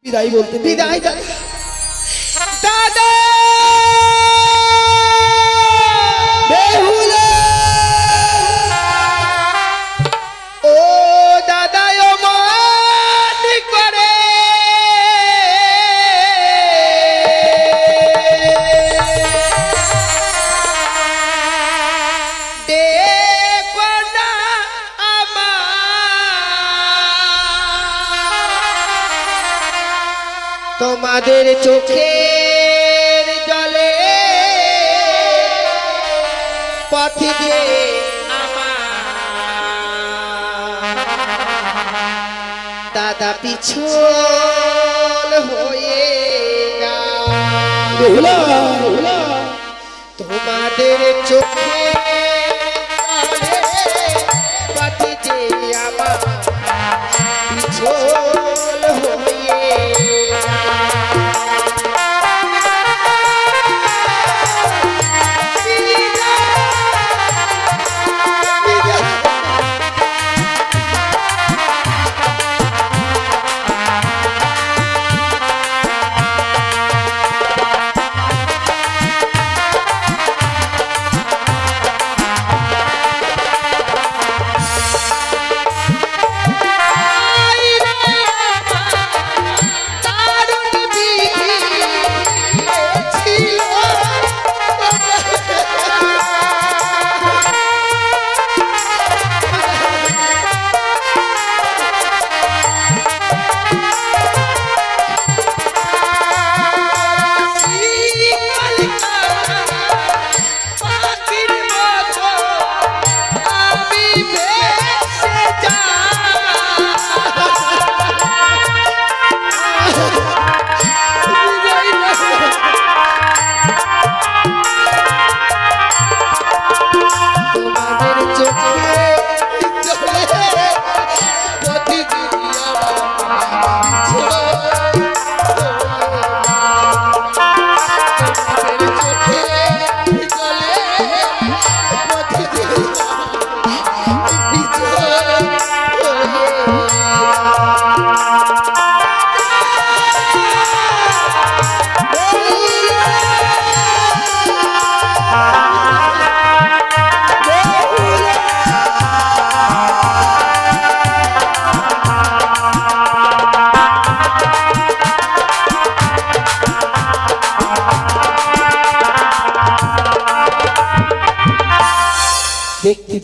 বিদায় বলতে বিদায় দাদা বেহুলা ও দাদা ও মান করে তোমাদের চোখের জলে পথে যে আমার দাদা পিছল হয়ে গেল তোমাদের চোখের জলে পথে যে আমার পিছল হয়ে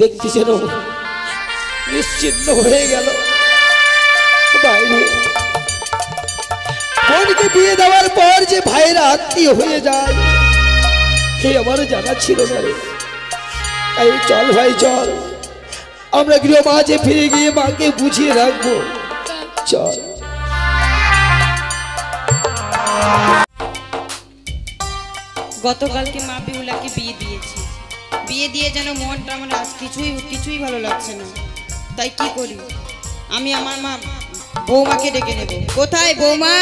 দেখতে যেন নিশ্চিন্ন হয়ে গেল। বোনকে বিয়ে দেওয়ার পর যে ভাইয়েরা আত্মীয় হয়ে যায় সে আমারও জানা ছিল না রে। তাই চল ভাই চল, আমরা গৃহ মাঝে ফিরে গিয়ে মাকে বুঝিয়ে রাখবো। চল। গতকালকে মা বেহুলাকে বিয়ে দিয়েছি, বিয়ে দিয়ে যেন মনটা আমার আজ কিছুই ভালো লাগছে না। তাই কি করি, আমি আমার মা বৌমাকে ডেকে নেব। কোথায় বৌমা?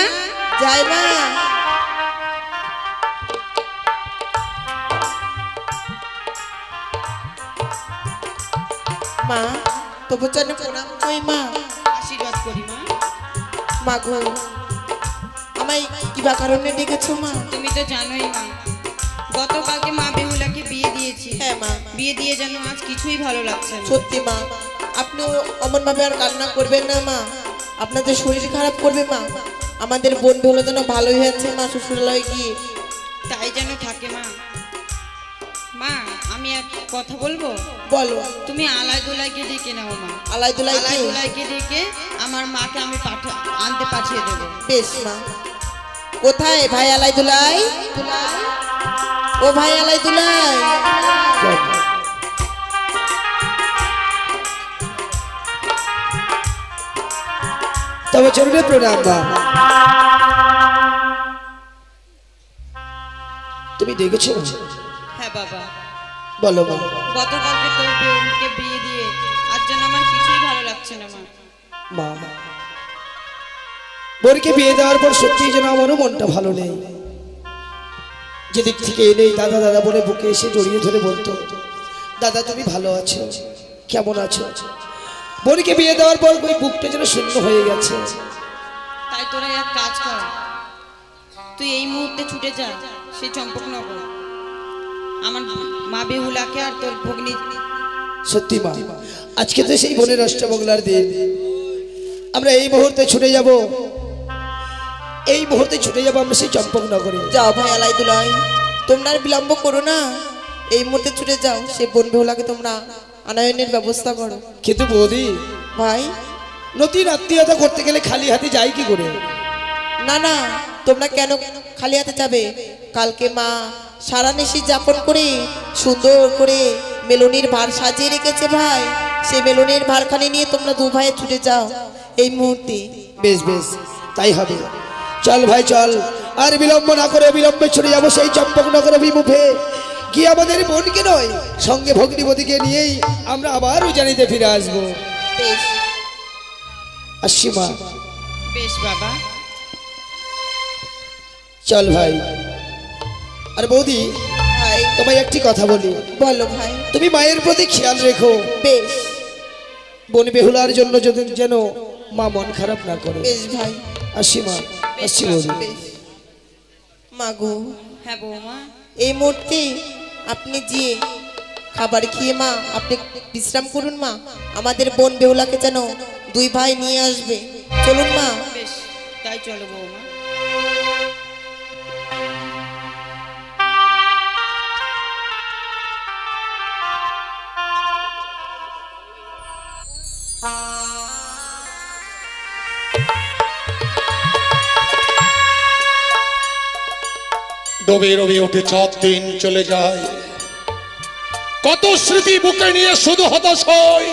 যাই মা। মা তবু যেন প্রণাম কই মা, আশীর্বাদ করি মা। মা গো আমায় কিবা কারণে ডেকেছো মা? তুমি তো জানোই মা, গতকালকে মা বেহুলাকে বিয়ে দিয়েছি। হ্যাঁ মা। বিয়ে দিয়ে যেন আজ কিছুই ভালো লাগছে না। সত্যি মা, আপনিও অমন ভাবে আর কান্না করবেন না মা, আপনাদের শরীর খারাপ করবে মা। আমাদের বোন বেহুলা যেন ভালোই হয়েছে মা শ্বশুরালয়ে গিয়ে। তাই যেন থাকে মা। মা আমি এক কথা বলবো? বলো। তুমি আলাই দুলাইকে ডেকে নাও মা। আলাই দুলাইকে ডেকে আমার মাকে আমি আনতে পাঠিয়ে দেবো। বেশ মা। কোথায় ভাই আলাই দুলাই? ও ভাই আলাই দুলাই, তবে চরণে প্রণাম মা। তুমি দেখেছো? হ্যাঁ বাবা। বলো মা। গতকালকে তোর বোনকে বিয়ে দিয়ে আজ যেন আমার কিছুই ভালো লাগছে না মা। মা বোনকে বিয়ে দেওয়ার পর সত্যি যেন আমারও মনটা ভালো নেই। যেদিক থেকে এলেই দাদা দাদা বলে বুকে এসে জড়িয়ে ধরে বলতো, দাদা তুমি ভালো আছো, কেমন আছো। বোনকে বিয়ে দেওয়ার পর ওই বুকটা যেন শূন্য হয়ে গেছে। তাই তোরা এক কাজ কর, তুই এই মুহূর্তে ছুটে যা সেই চম্পকনগর, আমার মা বেহুলাকে আর তোর ভগ্নি। সত্যি মা, আজকে তো সেই বোনের অষ্টমঙ্গলার দিন। আমরা এই মুহূর্তে ছুটে যাব, এই মুহূর্তে ছুটে যাব আমরা সেই চম্পকনগরে। যাও ভাই আলাই দুলাই, তোমরা আর বিলম্ব করো না, এই মুহূর্তে ছুটে যাও, সে বোন বেহুলাকে তোমরা আনয়নের ব্যবস্থা করো। কিন্তু বৌদি, ভাই নতুন আত্মীয়তা করতে গেলে খালি হাতে যাই কি করে? না না, তোমরা কেন খালি হাতে যাবে? কালকে মা সারা নিশি যাপন করে সুন্দর করে মেলনির ভার সাজিয়ে রেখেছে ভাই, সেই মেলনির ভারখানি নিয়ে তোমরা দু ভাইয়ে ছুটে যাও এই মুহূর্তে। বেশ বেশ, তাই হবে। চল ভাই চল, আর বিলম্ব না করে বিলম্বে ছুটে যাবো সেই চম্পকনগর অভিমুখে। গিয়ে আমাদের বোনকে নয়, সঙ্গে ভগ্নিপতিকে নিয়েই আমরা আবার উজানিতে ফিরে আসবো। বেশ আসছি মা। বেশ বাবা। চল ভাই। আর বৌদি, ভাই তোমায় একটি কথা বলি, বলো ভাই। তুমি মায়ের প্রতি খেয়াল রেখো, বেশ বোন বেহুলার জন্য যদি যেন মা মন খারাপ না করে। বেশ ভাই। আসছি মা, আসছি বৌদি। বেশ মা গো, হ্যাঁ বৌমা। এই মুহূর্তে আপনি যে খাবার খেয়ে মা আপনি বিশ্রাম করুন মা, আমাদের বোন বেহুলাকে যেন দুই ভাই নিয়ে আসবে। চলুন মা। বেশ, তাই চলো বৌমা। ডোবে রবে ওঠে চাঁদ, দিন চলে যায়, কত স্মৃতি বুকে নিয়ে শুধু হতাশ হয়।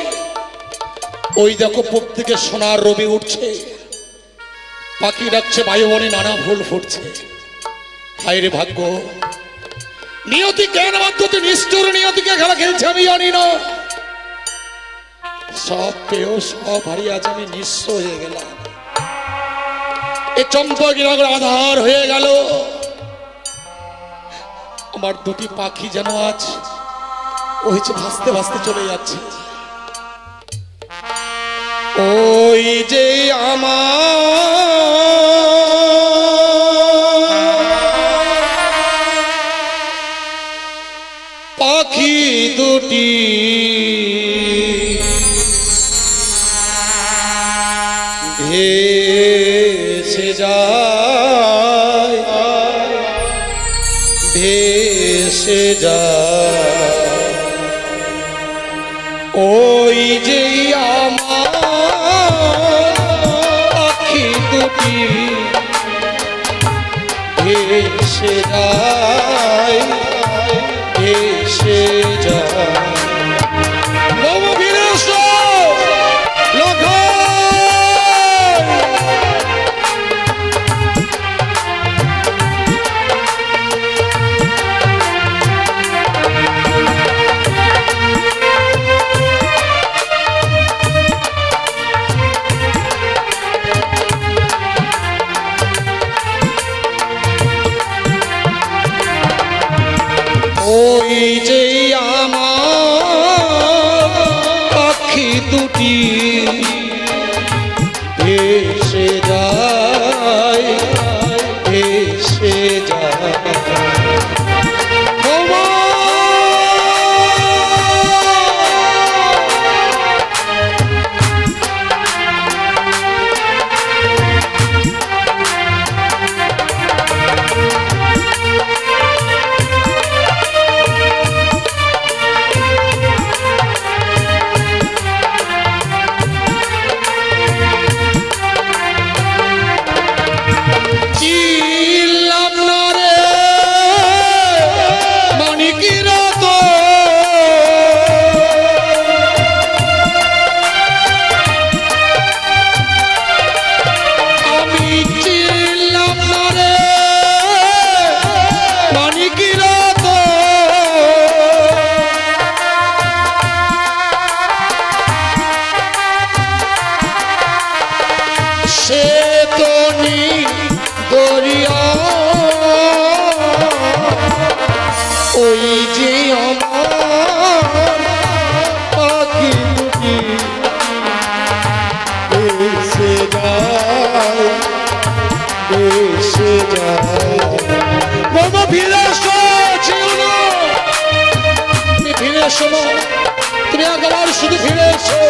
ওই দেখো পূব থেকে সোনার রবি উঠছে, পাখি ডাকছে, বায়ুবনে নানা ফুল ফুটছে। হায় রে ভাগ্য, নিয়তি জ্ঞান বাধ্যতে নিষ্ঠুর নিয়তিকে খেলা খেলছে আমি জানি না। সব পেয়েও সব হারিয়ে আজ আমি নিঃস্ব হয়ে গেলাম। এ চম্পকনগর আধার হয়ে গেল। আমার দুটি পাখি যেন আজ ওইছে ভাসতে ভাসতে চলে যাচ্ছে। ওই যে আমার পাখি দুটি ভেসে যায়, ভেসে যায়। ওই যে আমার পাখি দুটি ভেসে যায়, ভেসে যায়। নব বীরেশ লক্ষ্মণ ওই যে আমার পাখি দুটি ভেসে যায়, ভেসে যায়। ভেসে যায়। বৌমা ফিরে এসো, ছিল না তুমি ফিরে এসো না, তুমি একবার শুধু ফিরে এসো।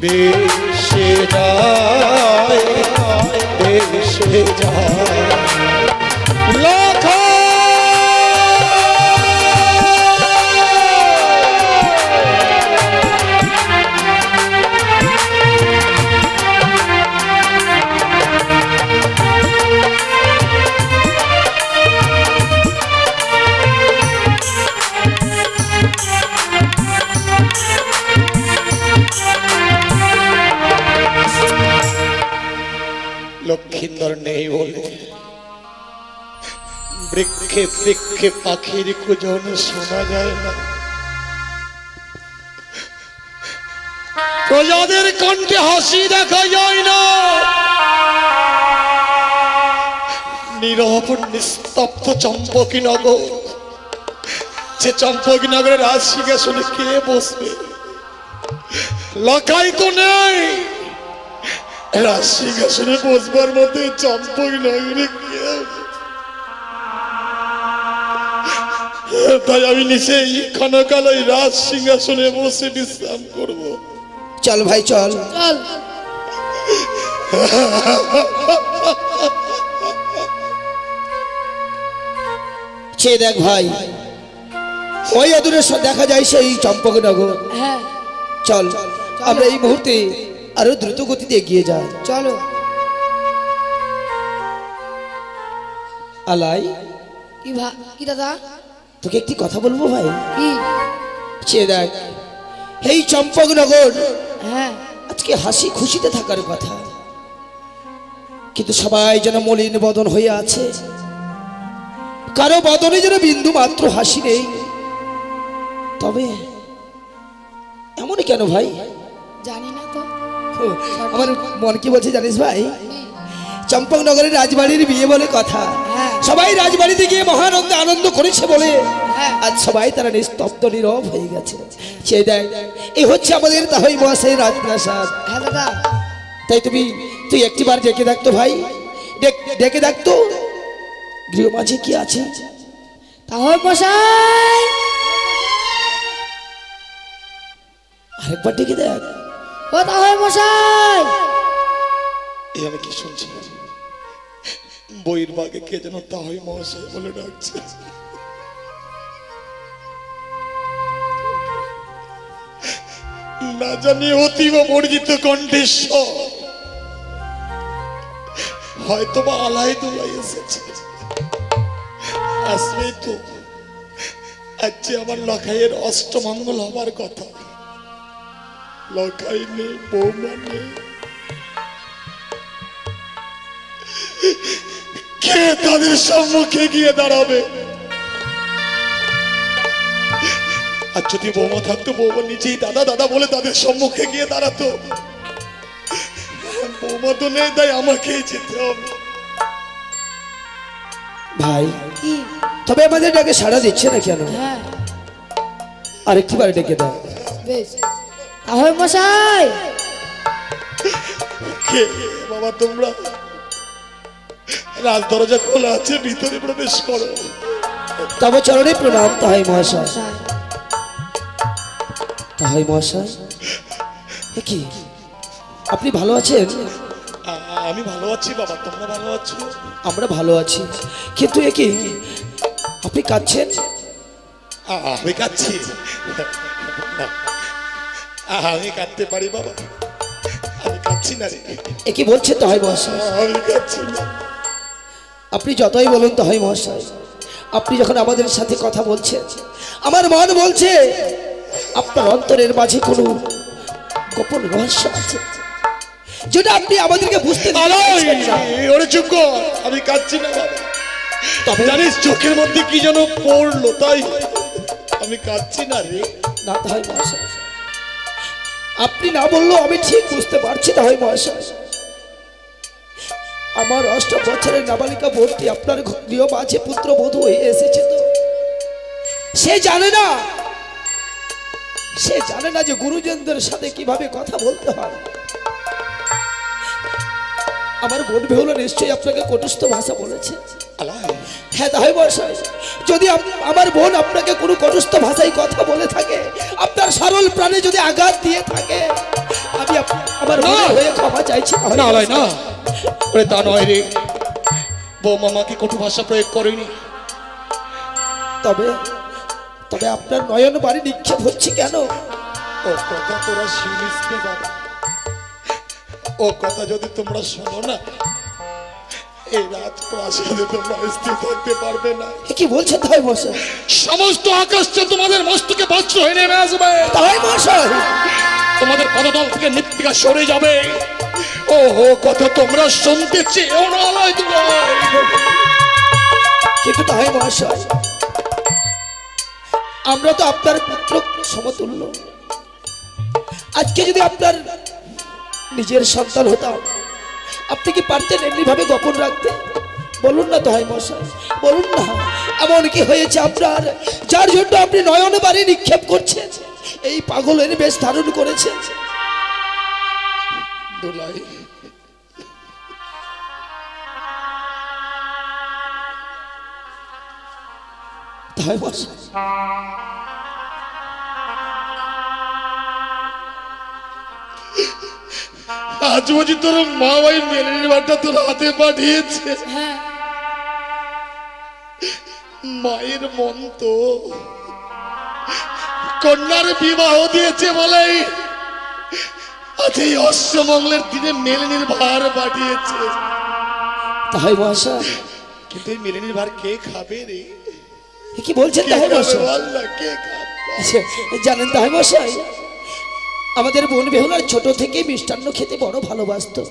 ভেসে যায়, ভেসে যায় লাখ লক্ষিন্দর নেই বলে বৃক্ষে বৃক্ষে পাখির কুজন শোনা যায় না, প্রজাদের কণ্ঠে হাসি দেখা যায় না, নীরব নিস্তব্ধ চম্পকী নগর, যে চম্পকী নগরের রাজ সিংহাসনে কে বসবে? লকাই তো নেই রাজ সিংহাসনে বসবার মধ্যে চম্পকী নগরে কেউ। তাই আমি নিজেই ক্ষণকাল ওই রাজ সিংহাসনে বসে বিশ্রাম করব। চল ভাই চল চল। সে দেখ ভাই, ওই অদূরে দেখা যায় সেই চম্পকনগর। হ্যাঁ চল আমরা এই মুহূর্তে আরো দ্রুত গতিতে এগিয়ে যাই। চলো। আলাই, কি দাদা? তোকে একটি কথা বলবো ভাই। কি? সে দেখ, এই চম্পকনগর হ্যাঁ আজকে হাসি খুশিতে থাকার কথা, কিন্তু সবাই যেন মলিন বদন হয়ে আছে, কারো বদনে যেন বিন্দু মাত্র হাসি নেই। তবে এমন কেন ভাই? জানি না তো। আমার মন কি বলছে জানিস ভাই? চম্পকনগরের রাজবাড়ির বিয়ে বলে কথা, সবাই রাজবাড়িতে গিয়ে মহানন্দে আনন্দ করেছে বলে আজ সবাই তারা নিস্তব্ধ নীরব হয়ে গেছে। সে দেখ, এই হচ্ছে আমাদের তাহই মহাশয়ের রাজপ্রাসাদ। হ্যাঁ দাদা। তাই তুই একটিবার ডেকে দেখতো ভাই, ডেকে দেখতো গৃহ মাঝে কি আছে। তাহলে মশাই আরেকবার ডেকে দেখ। ও তাহলে মশাই। এই আমি কি শুনছি? বইয়ের বাগে কে যেন তাহই মহাশয় বলে ডাকছে। না জানি অতীব বর্জিত কণ্ঠেশ্বর, হয়তো বা আলাই দোলাই এসেছে। আসবেই তো, আজ যে আমার লখাইয়ের অষ্টমঙ্গল হবার কথা। লখাই নেই, বৌমা নেই, কে তাদের সম্মুখে গিয়ে দাঁড়াবে? আর যদি বৌমা থাকতো, বৌমা নিজেই দাদা দাদা বলে তাদের সম্মুখে গিয়ে দাঁড়াতো। বৌমা তো নেই, তাই আমাকেই যেতে হবে। ভাই তবে আমাদের ডাকে সাড়া দিচ্ছে না কেন? আরেকটিবার ডেকে দেখ। বেশ তাহলে মশাই। কে বাবা তোমরা? রাজ দরজা খোলা আছে, ভিতরে প্রবেশ করো। তবে চরণে প্রণাম তাহাই মহাশয়। তাহাই মহাশয়, কি আপনি ভালো আছেন? আমি ভালো আছি বাবা, তোমরা ভালো আছো? আমরা ভালো আছি, কিন্তু এ কি আপনি কাঁদছেন? আমি কাঁদছি? আমি কাঁদতে পারি বাবা? আমি কাঁদছি না রে। এ কি বলছেন তাহাই মহাশয়? আমি কাঁদছি না। আপনি যতই বলুন তাহাই মহাশয়, আপনি যখন আমাদের সাথে কথা বলছেন আমার মন বলছে আপনার অন্তরের মাঝে কোনো গোপন রহস্য আছে, যেটা আপনি আমাদেরকে বুঝতে দিচ্ছেন না। ওরে চুপ কর, আমি কাঁদছি না বাবা। তবে জানিস চোখের মধ্যে কি যেন পড়লো, তাই আমি কাঁদছি না রে। না তাহাই মহাশয়, আপনি না বললেও আমি ঠিক বুঝতে পারছি তাহাই মহাশয়। আমার 8 বছরের নাবালিকা বোনটি আপনার গৃহ মাঝে পুত্র বধূ হয়ে এসেছে, তো সে জানে না যে গুরুজনদের সাথে কিভাবে কথা বলতে হয়। আমার বোন বেহুলা নিশ্চয়ই আপনাকে কটুস্থ ভাষা বলেছে। হ্যাঁ তাই মহাশয়, যদি আমার বোন আপনাকে কোনো কটুস্থ ভাষায় কথা বলে থাকে, আপনার সরল প্রাণে যদি আঘাত দিয়ে থাকে, আমি আমার বোনের হয়ে ক্ষমা চাইছি। না লয় না, ওরে তা নয় রে, বৌমা আমাকে কটু ভাষা প্রয়োগ করেনি। তবে আপনার নয়ন বাড়ি নিক্ষেপ হচ্ছে কেন? ও কথা তোরা শুনিস নে বাবা, ও কথা যদি তোমরা শোনো না, এই রাজপ্রাসাদে তোমরা স্থির থাকতে পারবে না। কি বলছেন তাই মশাই? সমস্ত আকাশটা তোমাদের মস্তকে বজ্র হয়ে নেমে আসবে। তাই মশাই, তোমাদের পদতল থেকে মৃত্তিকা সরে যাবে। ও কথা তোমরা শুনতে চেয়েও না লয় দুলাল। কিন্তু তাই মহাশয়, আমরা তো আপনার পুত্র সমতুল্য। আজকে যদি আপনার নিজের সন্তান হতাম, আপনি কি পারতেন এমনি ভাবে গোপন রাখতে? বলুন না তাই মশাই, বলুন না, এমন কি হয়েছে আপনার, যার জন্য আপনি নয়ন বাড়ি নিক্ষেপ করছেন, এই পাগলের বেশ ধারণ করেছেন? দুলাই, তাই মশাই, আজ বুঝি তোর মা ওই মেলের বাটা তোর হাতে পাঠিয়েছে। মায়ের মন তো কন্যার বিবাহ দিয়েছে বলে আজ এই অষ্টমঙ্গলের দিনে মেলেনির ভার পাঠিয়েছে। তাই মশাই, কিন্তু এই মেলেনির ভার কে খাবে রে? কি বলছেন তাই মশাই? কে খাবে? জানেন তাই মশাই, আমাদের বোন বেহুলার ছোট থেকে মিষ্টান্ন খেতে বড় ভালোবাসতো।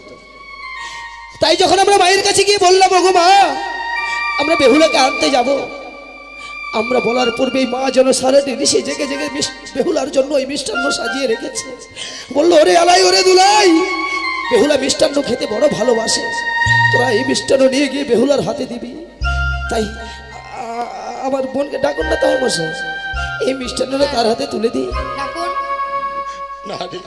তাই যখন আমরা মায়ের কাছে গিয়ে বললাম, ওগো মা, আমরা বেহুলাকে আনতে যাব, আমরা বলার পূর্বেই মা যেন সারাদিন সে জেগে জেগে বেহুলার জন্য ওই মিষ্টান্ন সাজিয়ে রেখেছে। বললো, ওরে আলাই, ওরে দুলাই, বেহুলা মিষ্টান্ন খেতে বড় ভালোবাসে, তোরা এই মিষ্টান্ন নিয়ে গিয়ে বেহুলার হাতে দিবি। তাই আমার বোনকে ডাকুন না তাই মশাই, এই মিষ্টান্নটা তার হাতে তুলে দিই। না রে,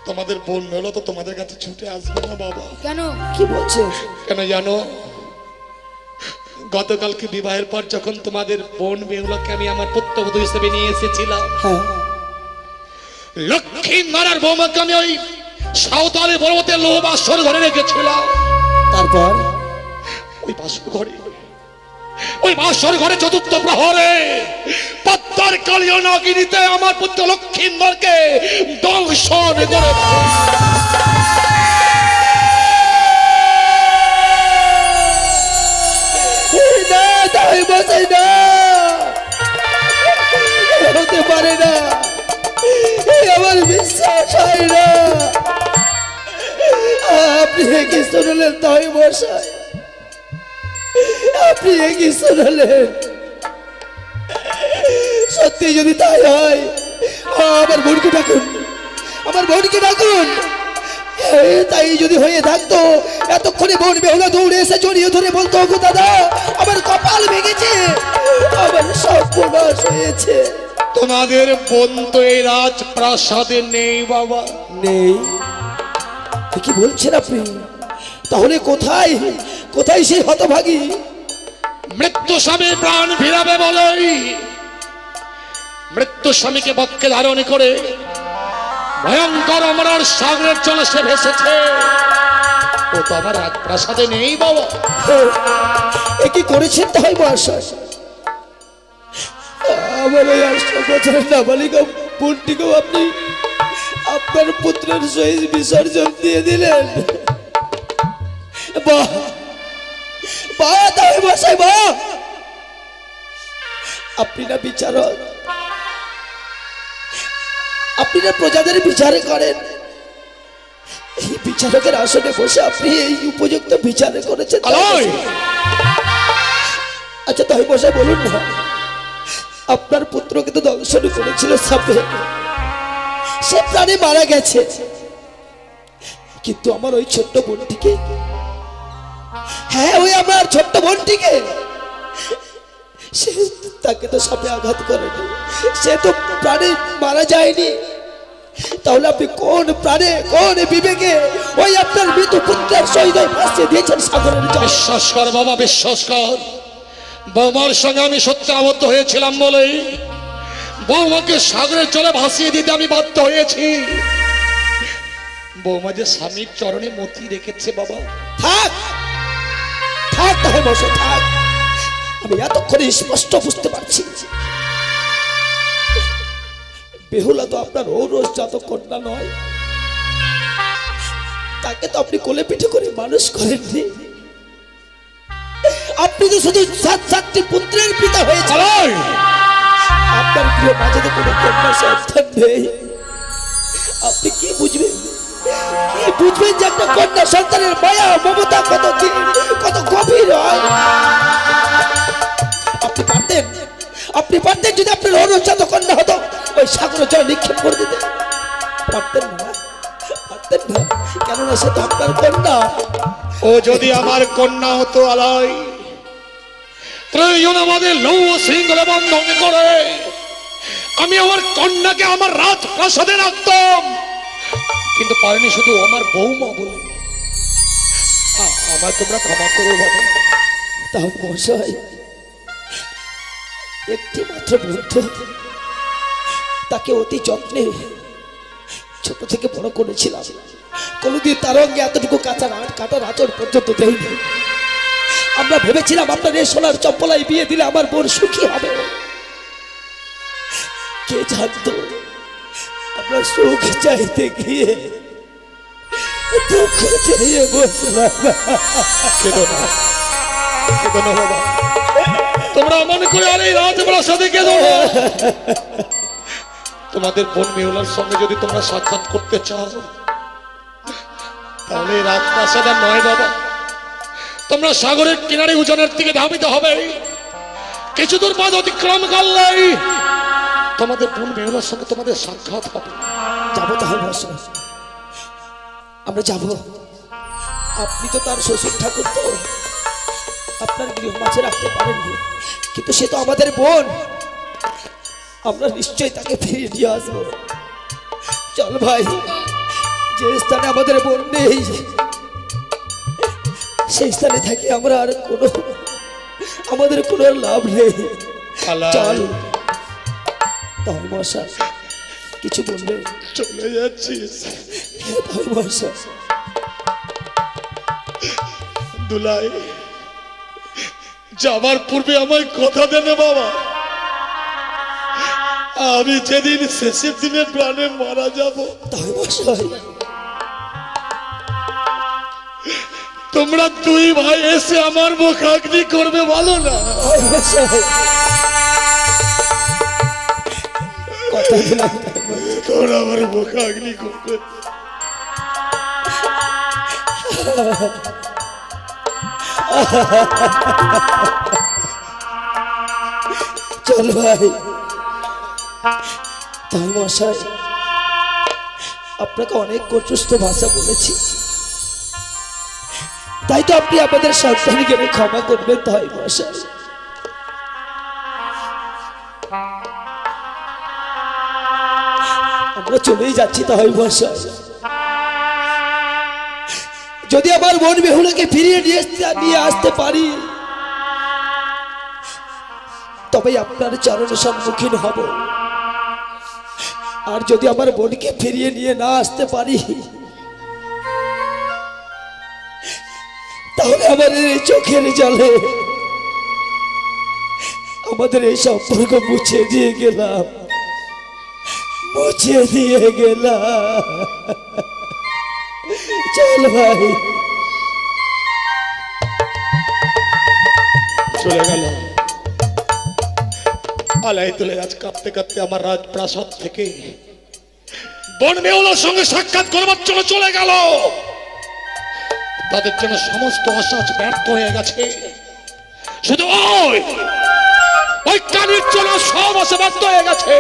তোমাদের বোন হলো তো তোমাদের কাছে ছুটে আসবে না বাবা। কেন? কি বলছে? কেন জানো? গতকালকে বিবাহের পর যখন তোমাদের বোন বেহুলাকে আমি আমার পুত্রবধূ হিসেবে নিয়ে এসেছিলাম, হ্যাঁ, লক্ষ্মী নারার বৌমাকে আমি ওই সাঁওতালি পর্বতের লোহ বাসর ঘরে রেখেছিলাম। তারপর ওই বাসর ঘরে চতুর্থ প্রহরে পদ্মার কালীয় নাগিনীতে আমার পুত্র লক্ষ্মীন্দরকে দংশন করে হতে পারে না, আমার বিশ্বাস হয় না। আপনি কি শুনলেন তাই মশাই? আপনি কি শুনলেন? সত্যি যদি তাই হয়, আমার বোনকে ডাকুন, আমার বোনকে ডাকুন। তাই যদি হয়ে থাকতো, এতক্ষণে বোন বেহুলা দৌড়ে এসে জড়িয়ে ধরে বলতো, ওগো দাদা, আমার কপাল ভেঙেছে, আমার সর্বনাশ হয়েছে। তোমাদের বোন তো এই রাজপ্রাসাদে নেই বাবা। নেই? কি বলছেন আপনি? তাহলে কোথায় কোথায় সেই হতভাগী? মৃত্যু স্বামী প্রাণ ফিরাবে বলেই মৃত্যু স্বামীকে বক্ষে ধারণ করে ভয়ঙ্কর অমরার সাগরের জলে সে ভেসেছে। ও তো আমার রাজপ্রাসাদে নেই বাবা। এ কি করেছেন তাই মহাশয়? আমার ওই 8 বছরের নাবালিকা বোনটিকেও আপনি আপনার পুত্রের সহিত বিসর্জন দিয়ে দিলেন। বাহ বাহ তাই মশাই বাহ। আপনি না বিচারক, আপনি না প্রজাদের বিচার করেন। এই বিচারকের আসনে বসে আপনি এই উপযুক্ত বিচার করেছেন। আচ্ছা তাই মশাই বলুন না, আপনার পুত্রকে তো দংশন করেছিল সাপে, সে প্রাণে মারা গেছে, কিন্তু আমার ওই ছোট্ট বোনটিকে, হ্যাঁ ওই আমার ছোট্ট বোনটিকে, সে তাকে তো সাপে আঘাত করেনি, সে তো প্রাণে মারা যায়নি। তাহলে আপনি কোন প্রাণে কোন বিবেকে ওই আপনার মৃত পুত্রের সহিত ভাসিয়ে দিয়েছেন সাগরের জল? বিশ্বাস কর বাবা, বিশ্বাস কর। বৌমার সঙ্গে আমি সত্যি আবদ্ধ হয়েছিলাম বলেই বৌমাকে সাগরের জলে ভাসিয়ে দিতে আমি বাধ্য হয়েছি। বৌমা যে স্বামীর চরণে মতি রেখেছে বাবা। থাক থাক তাই বসে থাক, আমি এতক্ষণে স্পষ্ট বুঝতে পারছি বেহুলা তো আপনার ঔরস জাত কন্যা নয়, তাকে তো আপনি কোলে পিঠে করে মানুষ করেননি, আপনি তো শুধু 7টি পুত্রের পিতা হয়েছেন। আপনার প্রিয় মাঝে তো কোনো কন্যা সন্তান নেই। আপনি কি বুঝবেন, কি বুঝবেন যে একটা কন্যা সন্তানের মায়া মমতা কত কত গভীর হয়? আপনি পারতেন যদি আপনার অনুজাত কন্যা হতো ওই সাগরের জলে নিক্ষেপ করে দিতে পারতেন না? পারতেন না, কেননা সে তো আপনার কন্যা। ও যদি আমার কন্যা হতো আলাই, প্রয়োজন আমাদের লৌহ শৃঙ্খলা বন্ধন করে আমি আমার কন্যাকে আমার রাজপ্রাসাদে রাখতাম, কিন্তু পারিনি শুধু আমার বৌমা বলে। আমার তোমরা ক্ষমা করো বাবা। তাও মশাই, একটি মাত্র বন্ধু, তাকে অতি যত্নে ছোট থেকে বড় করেছিলাম, কোনদিন তার অঙ্গে এতটুকু কাটার আচর পর্যন্ত দেয়নি। আমরা ভেবেছিলাম আপনার এই সোনার চপ্পলাই বিয়ে দিলে আমার বোন সুখী হবে। কে জানতো আমরা সুখ চাইতে গিয়ে দুঃখ চেয়ে বসলাম। বাবা তোমরা মনে করে আর এই রাজপ্রাসাদে কেঁদো না। তোমাদের বোন মেহুলার সঙ্গে যদি তোমরা সাক্ষাৎ করতে চাও তাহলে রাজপ্রাসাদ আর নয় বাবা, তোমরা সাগরের কিনারে উজানের দিকে ধাবিত হবে। কিছু দূর পথ অতিক্রম করলেই তোমাদের বোন মেহুলার সঙ্গে তোমাদের সাক্ষাৎ হবে। যাবো তাহলে আমরা যাব। আপনি তো তার শ্বশুর ঠাকুর, তো আপনার গৃহ মাঝে রাখতে পারেননি, কিন্তু সে তো আমাদের বোন, আমরা নিশ্চয়ই তাকে ফিরিয়ে নিয়ে আসবো। চল ভাই, যে স্থানে আমাদের বোন নেই সেই স্থানে থাকি আমরা আর আমাদের কোনো লাভ নেই। চল তাই মশা, কিছু বলবে? চলে যাচ্ছিস তাই মশা? দুলাই, যাবার পূর্বে আমায় কথা দেনে বাবা, আমি যেদিন শেষের দিনের প্রাণে মারা যাব তাই মশাই তোমরা দুই ভাই এসে আমার মুখাগ্নি করবে, ভালো না? কথা দিলাম তোমরা আমার মুখাগ্নি করবে। চল ভাই। তাই মশাই, আপনাকে অনেক কচুস্থ ভাষা বলেছি, তাই তো আপনি আমাদের সন্তানকে ক্ষমা করবেন। তাই মশাই, আমরা চলেই যাচ্ছি। তাই মশাই, যদি আমার বোন বেহুলাকে ফিরিয়ে নিয়ে আসতে পারি তবে আপনার চরণে সম্মুখীন হব, আর যদি আমার বোনকে ফিরিয়ে নিয়ে না আসতে পারি তাহলে আমাদের এই চোখের জলে আমাদের এই সম্পর্ক মুছে দিয়ে গেলাম, মুছে দিয়ে গেলাম। চল ভাই। চলে গেল আলাই তুলে আজ কাঁপতে কাঁপতে আমার রাজপ্রাসাদ থেকে বন মেহুলার সঙ্গে সাক্ষাৎ করবার জন্য চলে গেল। তাদের জন্য সমস্ত আশা আজ ব্যর্থ হয়ে গেছে। শুধু ওই কানির জন্য সব আশা ব্যর্থ হয়ে গেছে।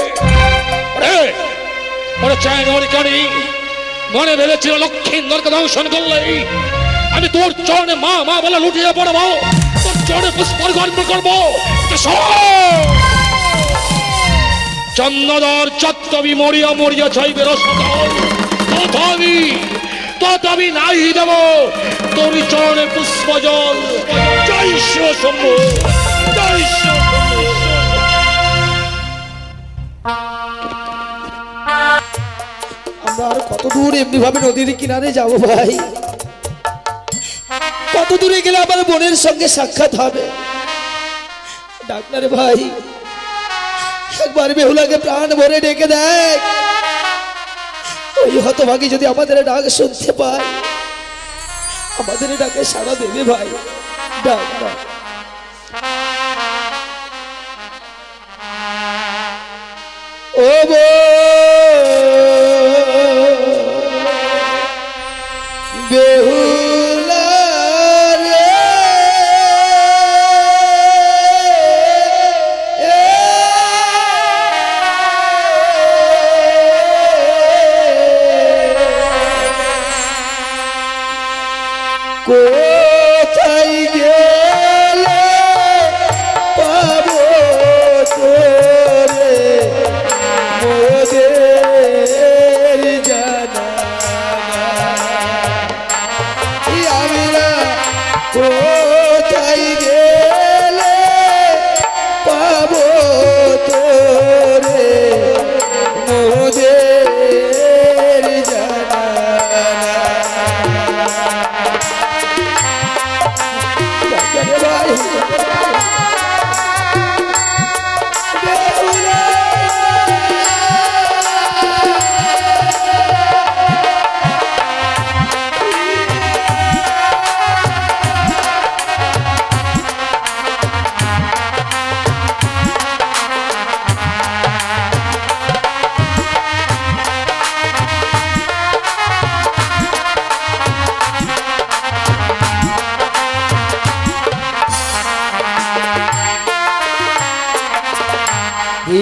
ওরে চায় না ওর কানি মনে ভেবেছিল লক্ষ্মীন্দরকে দংশন করলেই আমি তোর চরণে মা মা বলে লুটিয়ে পড়বো, তোর চরণে পুষ্পার্ঘ করবো। চন্দ্রধর চত্ববি মরিয়া মরিয়া চাইবে রসকল, তথাপি নাই দেব তোর চরণে পুষ্প জল। জয় শিব শম্ভু, জয় শিব শম্ভু। আমরা আর কত দূর এমনি ভাবে নদীর কিনারে যাব ভাই? কত দূরে গেলে আমার বোনের সঙ্গে সাক্ষাৎ হবে? ডাক্তার ভাই একবার বেহুলাকে প্রাণ ভরে ডেকে দেয়, ওই হতভাগী যদি আমাদের ডাক শুনতে পায়, আমাদের ডাকে সাড়া দেবে ভাই। ডাক ডাক। ও বেহুলা রে, কোথায় গেলে পাবো তোরে মোদের জানা? আমরা কোথায় গেলে পাবো তোরে মোদের জানা?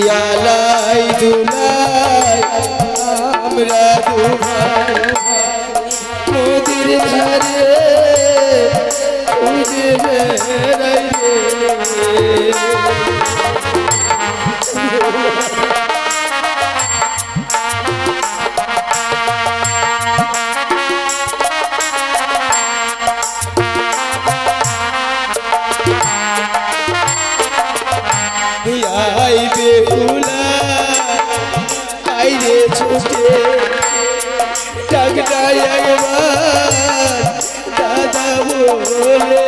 ইয়ালাই দুলাই আমরা দুভাই নদীর ধারে উঠে বেহুলা আইরে ছুটে ডাকটা একবার দাদা বলে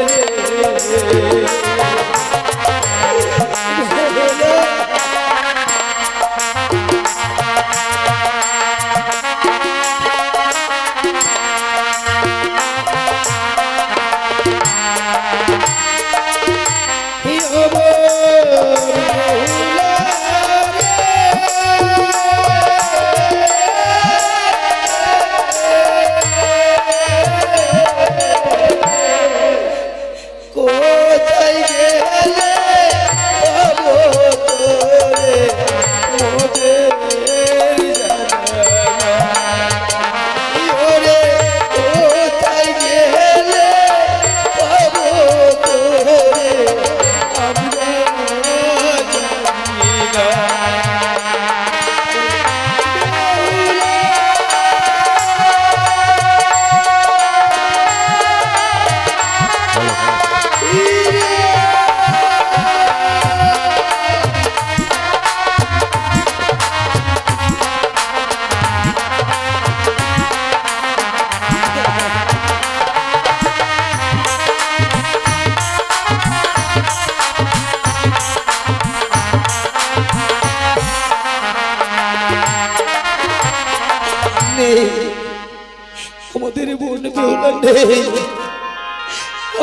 আমাদের বোন বেহুলা নেই,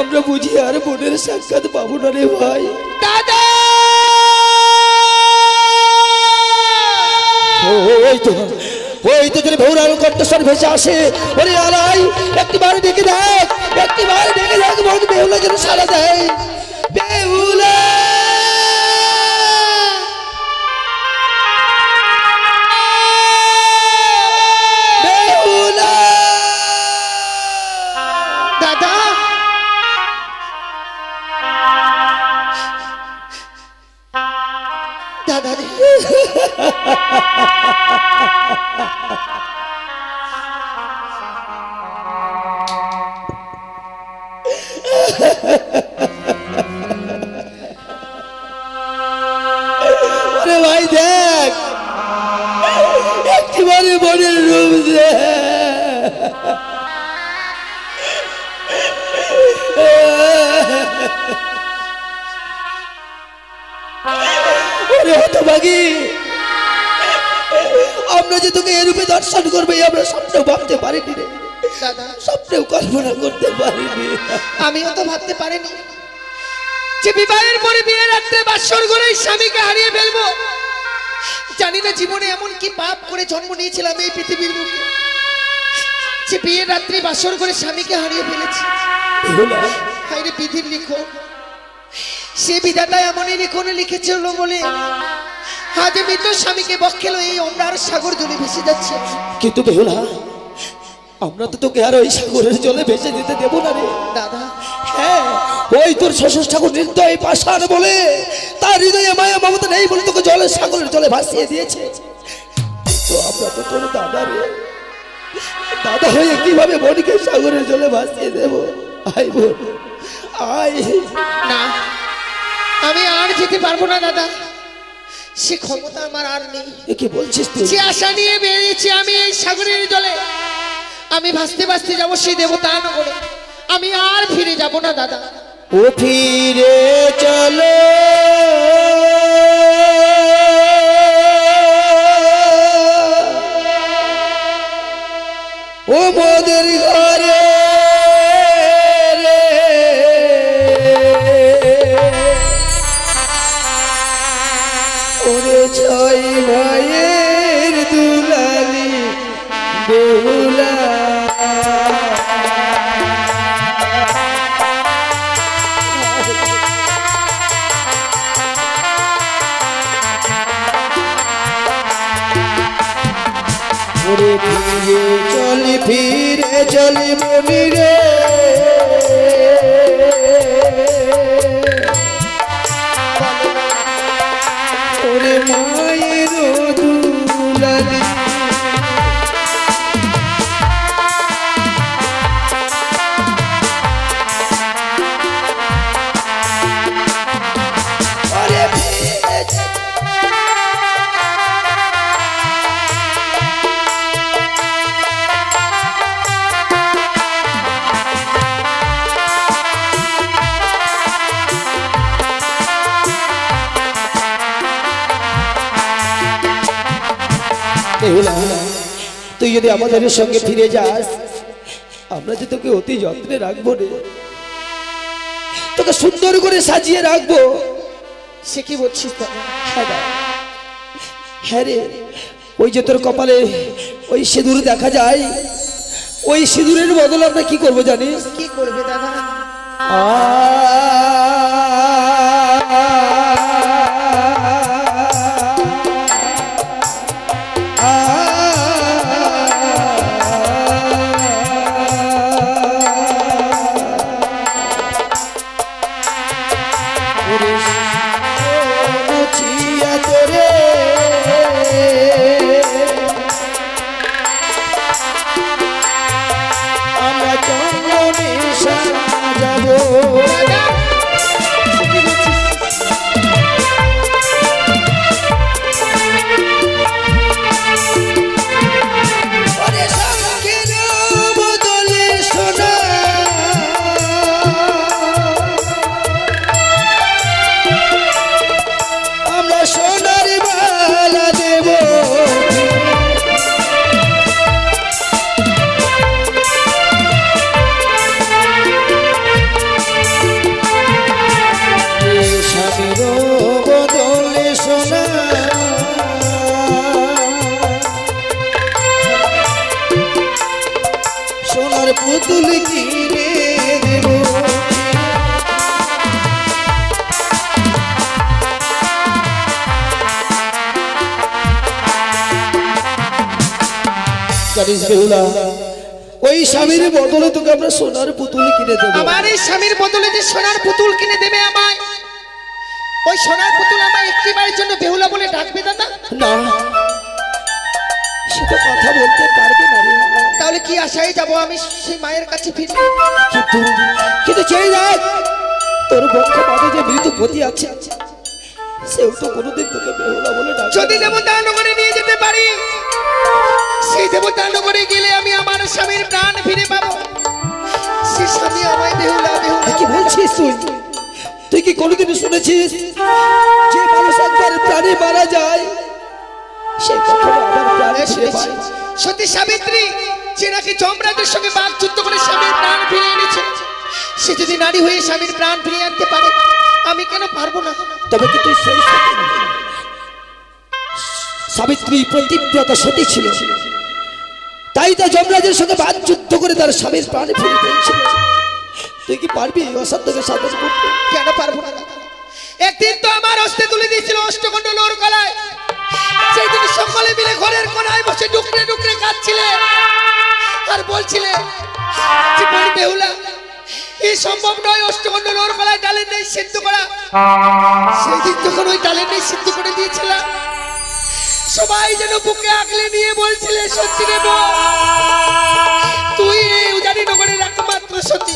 আমরা বুঝি আর বোনের সাক্ষাৎ পাবো না রে ভাই। দাদা ওই তো যদি বেহুলার কণ্ঠস্বর ভেসে আসে, ওরে আলাই একটিবার ডেকে দেখ, একটিবার ডেকে দেখ, বোন বেহুলা যেন সাড়া দেয়। বেহুলা বেহুলা দাদা দাদা রে ওরে ভাই দেখ একটিবারে বোনের রূপ দেখ। ওরে হতভাগী, আমরা যে তোকে এ রূপে দর্শন করবো আমরা স্বপ্নেও ভাবতে পারিনি রে, দাদা স্বপ্নেও কল্পনা করতে পারিনি। আমিও তো ভাবতে পারিনি যে বিবাহের পরে বিয়ের রাত্রে বাসর ঘরে স্বামীকে হারিয়ে ফেলবো। জানি না জীবনে এমন কি পাপ করে জন্ম নিয়েছিলাম এই পৃথিবীর বুকে যে বিয়ের রাত্রে বাসর ঘরে স্বামীকে হারিয়ে ফেলেছি। হায়রে বিধির লিখন, সে বিধাতা এমনই লিখনে লিখেছিল বলে আজ আমি তো স্বামীকে বক্ষেল এই অমরার সাগর জলে ভেসে যাচ্ছে। কিন্তু বেহুলা আমরা তো তোকে আর ওই সাগরের জলে ভেসে দিতে দেবো না রে দাদা। হ্যাঁ, ওই তোর শ্বশুর ঠাকুর নির্দয় পাষাণ বলে তার হৃদয়ে মায়া মমতা নেই বলে তোকে জলের সাগরের জলে ভাসিয়ে দিয়েছে। তো আমরা তো তোর দাদা রে, দাদা হয়ে কিভাবে বোনকে সাগরের জলে ভাসিয়ে দেব? আয় বোন আয়। না, আমি আর যেতে পারবো না দাদা, সে ক্ষমতা আমার আর নেই। কি বলছিস তুই? যে আশা নিয়ে বেরিয়েছি আমি এই সাগরের জলে, আমি ভাসতে ভাসতে যাবো সেই দেবতা নগরে, আমি আর ফিরে যাব না দাদা। ও ফিরে চলো ও মোদের ঘরে রে, ওরে ছয় ভাইয়ের দুলালি বেহুলা। ওরে ফিরে চলি মনি রে, ওরে মায়ের দুলালি। ওরে ফিরে বেহুলা, তুই যদি আমাদের সঙ্গে ফিরে যাস আমরা যে তোকে অতি যত্নে রাখবো রে, তোকে সুন্দর করে সাজিয়ে রাখবো। সে কি বলছিস দাদা? হ্যাঁ রে, ওই যে তোর কপালে ওই সিঁদুর দেখা যায়, ওই সিঁদুরের বদলে আমরা কি করবো জানিস? কি করবে দাদা? আমরা চন্দনে সাজাবো। পুতুল কিনে দেব। জানিস বেহুলা, ওই স্বামীর বদলে তোকে আমরা সোনার পুতুল কিনে দেবো। আমার এই স্বামীর বদলে যে সোনার পুতুল কিনে দেবে আমায়, ওই সোনার পুতুল আমায় একটিবারের জন্য বেহুলা বলে ডাকবে দাদা? না, সে তো কথা বলতে পারবে না রে। তাহলে কি আশায় যাব আমি সেই মায়ের কাছে ফিরে? কিন্তু কিন্তু চেয়ে দেখ, তোর বক্ষ বাদে যে মৃতপতি আছে, সেও তো কোনোদিন তোকে বেহুলা বলে ডাকবে। যদি দেবতা নগরে নিয়ে যেতে পারি, সেই দেবতা নগরে গেলে আমি আমার স্বামীর প্রাণ ফিরে পাবো। সে স্বামী আমায় বেহুলা বেহুলা কি বলছিস তুই? তুই কি কোনোদিন শুনেছিস যে মানুষ একবার প্রাণে মারা যায় সে কখনো আবার প্রাণ ফিরে পায়? সতী সাবিত্রী যে নাকি যমরাজের সঙ্গে বাঘ যুদ্ধ করে স্বামীর প্রাণ ফিরিয়ে এনেছে, সে যদি নারী হয়ে স্বামীর প্রাণ ফিরিয়ে আনতে পারে, আমি কেন পারবো না? তবে কি তুই সেই সাবিত্রী প্রতিব্রতা সতী ছিল, তাই তো যমরাজের সঙ্গে বাঘ যুদ্ধ করে তার স্বামীর প্রাণ ফিরিয়ে দিয়েছিল। তুই কি পারবি অসাধ্যকে সাধন করতে? কেন পারবো না? একদিন তো আমার হস্তে তুলে দিয়েছিল অষ্টকণ্ড লোর গলায়, সেই দিন সকলে মিলে ঘরের কোনায় বসে ডুকরে ডুকরে কাঁদছিলে আর বলছিলে জীবন বেহুলা, এই সম্ভব নয়, অষ্টকণ্ড লোর গলায় ডালের নেই সিদ্ধ করা। সেই দিন যখন ওই ডালের নেই সিদ্ধ করে দিয়েছিলাম, সবাই যেন বুকে আগলে নিয়ে বলছিলে সত্যি রে বউ, তুই এই উজানি নগরের একমাত্র সত্যি।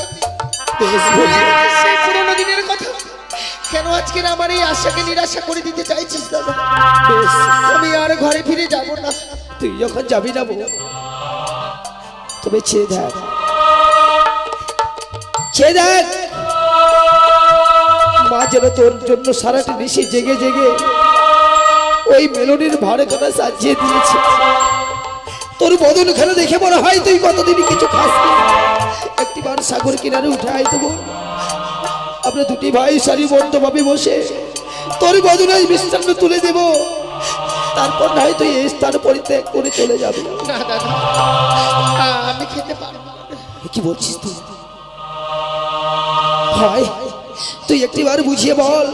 সেই পুরোনো দিনের কথা কেন আজকে আমার এই আশাকে নিরাশা করে দিতে চাইছিস দাদা? আমি আর ঘরে ফিরে যাব না। তুই যখন যাবি না বউ, তবে চেয়ে দেখ, চেয়ে দেখ, মা যেন তোর জন্য সারাটা নিশি জেগে জেগে ওই মেলনের ভাড়ে খানা সাজিয়ে দিয়েছে। তোর বদন খানা দেখে মনে হয় তুই কতদিন কিছু খাসনি। একটিবার সাগর কিনারে উঠে আয় দেবো, আমরা দুটি ভাই সারিবদ্ধভাবে বসে তোর বদনে মিষ্টান্ন তুলে দেব, তারপর না হয় তুই এই স্থান পরিত্যাগ করে চলে যাবে। না দাদা, আমি খেতে পারবো না। কি বলছিস তুই? হয় তুই একটিবার বুঝিয়ে বল,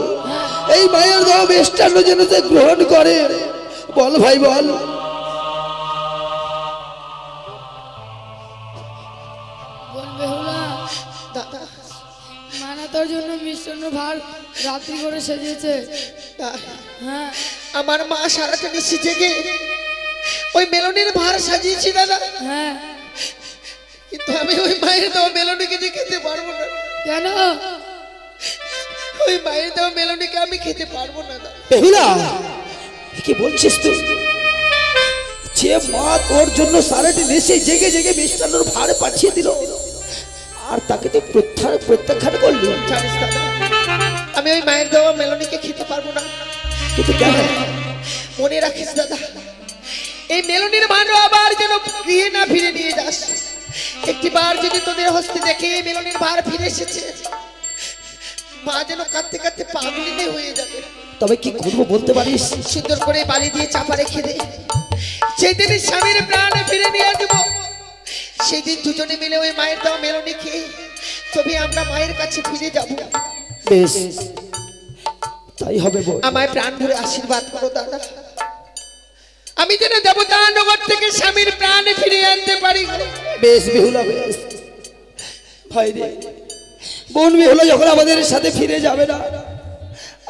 এই মায়ের দেওয়া মিষ্টান্ন যেন সে গ্রহণ করে। বল ভাই বল। বেহুলা, দাদা মানা তোর জন্য মিষ্টান্ন ভার রাত্রি করে সেজেছে। হ্যাঁ, আমার মা সারাটা নিশি জেগে ওই মেলনের ভার সাজিয়েছি দাদা, হ্যাঁ। কিন্তু আমি ওই মায়ের দেওয়া মেলনিকে যে খেতে পারবো না। কেন? ওই মায়ের দেওয়া মেলনিকে আমি খেতে পারবো না দাদা। বেহুলা, কি বলছিস তুই? যে মা তোর জন্য সারাটি দেশে জেগে জেগে মিষ্টান্নর ভার পাঠিয়ে দিল, আর তাকে তো প্রত্যাখ্যান করলি। জানিস দাদা, আমি ওই মায়ের দেওয়া মেলনিকে খেতে পারবো না। কিন্তু কেন? মনে রাখিস দাদা, এই মেলনির ভার আবার যেন গৃহে না ফিরে নিয়ে যাস। একটিবার যদি তোদের হস্তে দেখে এই মেলনির ভার ফিরে এসেছে, মা যেন কাঁদতে কাঁদতে পাগলিনী হয়ে যাবে। তবে কি করবো বলতে পারিস? সুন্দর করে বালি দিয়ে চাপা রেখে দে, সেই দিন স্বামীর প্রাণ ফিরে নিয়ে দেব। সেই দিন দুজনে মিলে ওই মায়ের দেওয়া মেলনি খেয়ে তবে আমরা মায়ের কাছে ফিরে যাব। বেশ, তাই হবে বল। আমায় প্রাণ ভরে আশীর্বাদ করো দাদা, আমি যেন দেবতা নগর থেকে স্বামীর প্রাণ ফিরিয়ে আনতে পারি। বেশ বেহুলা, বেশ। ভাই রে, বোন বেহুলা যখন আমাদের সাথে ফিরে যাবে না,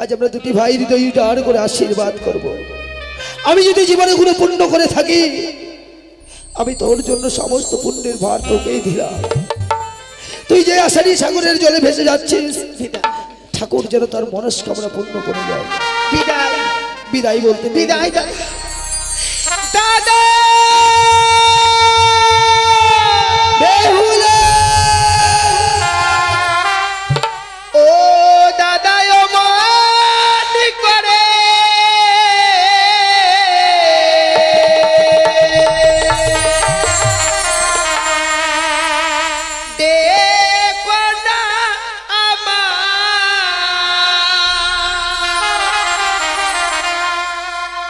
আজ আমরা দুটি ভাই হৃদয় উজাড় করে আশীর্বাদ করব। আমি যদি জীবনে কোনো পুণ্য করে থাকি, আমি তোর জন্য সমস্ত পুণ্যের ভার তোকেই দিলাম। তুই যে আষাঢ়ী সাগরের জলে ভেসে যাচ্ছিস, ঠাকুর যেন তার মনস্কামনা পূর্ণ করে দেয়। বিদায় বিদায় বলতে নেই। বিদায় দাদা। দাদা বেহুলা, ও দাদা ও মন করে দেখো না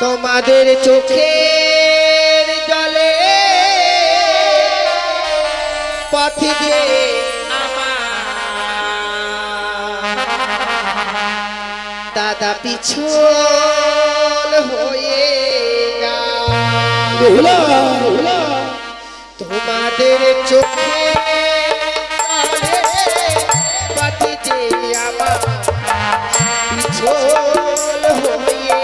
তোমাদের চোখের জলে পথে যে দাদা পিছল হয়ে বেহুলা তোমাদের চোখে পথে যে আমার পিছল হয়ে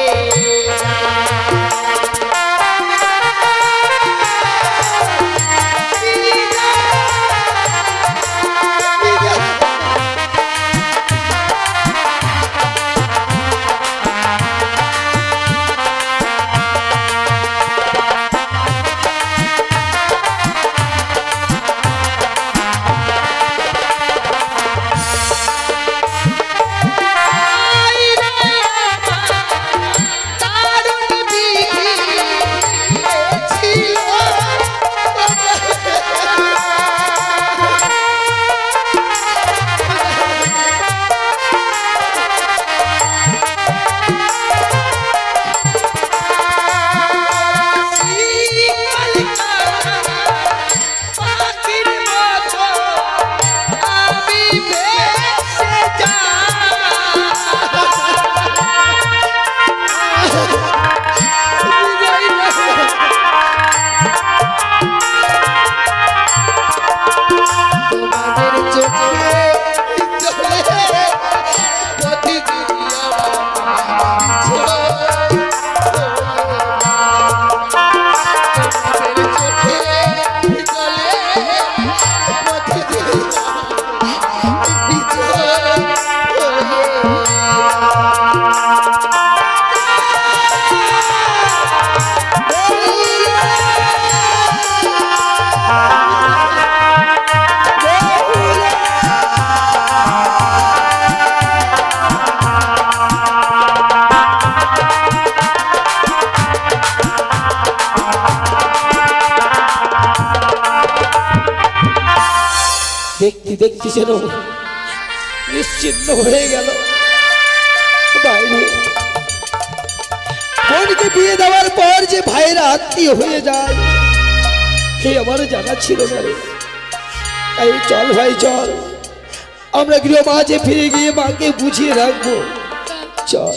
দেখতে দেখতে যেন নিশ্চিন্ন হয়ে গেল। বাইরে বোনকে বিয়ে দেওয়ার পর যে ভাইয়েরা আত্মীয় হয়ে যায় সে আমার জানা ছিল না রে। তাই চল ভাই চল, আমরা গৃহ মাঝে ফিরে গিয়ে মাকে বুঝিয়ে রাখবো। চল।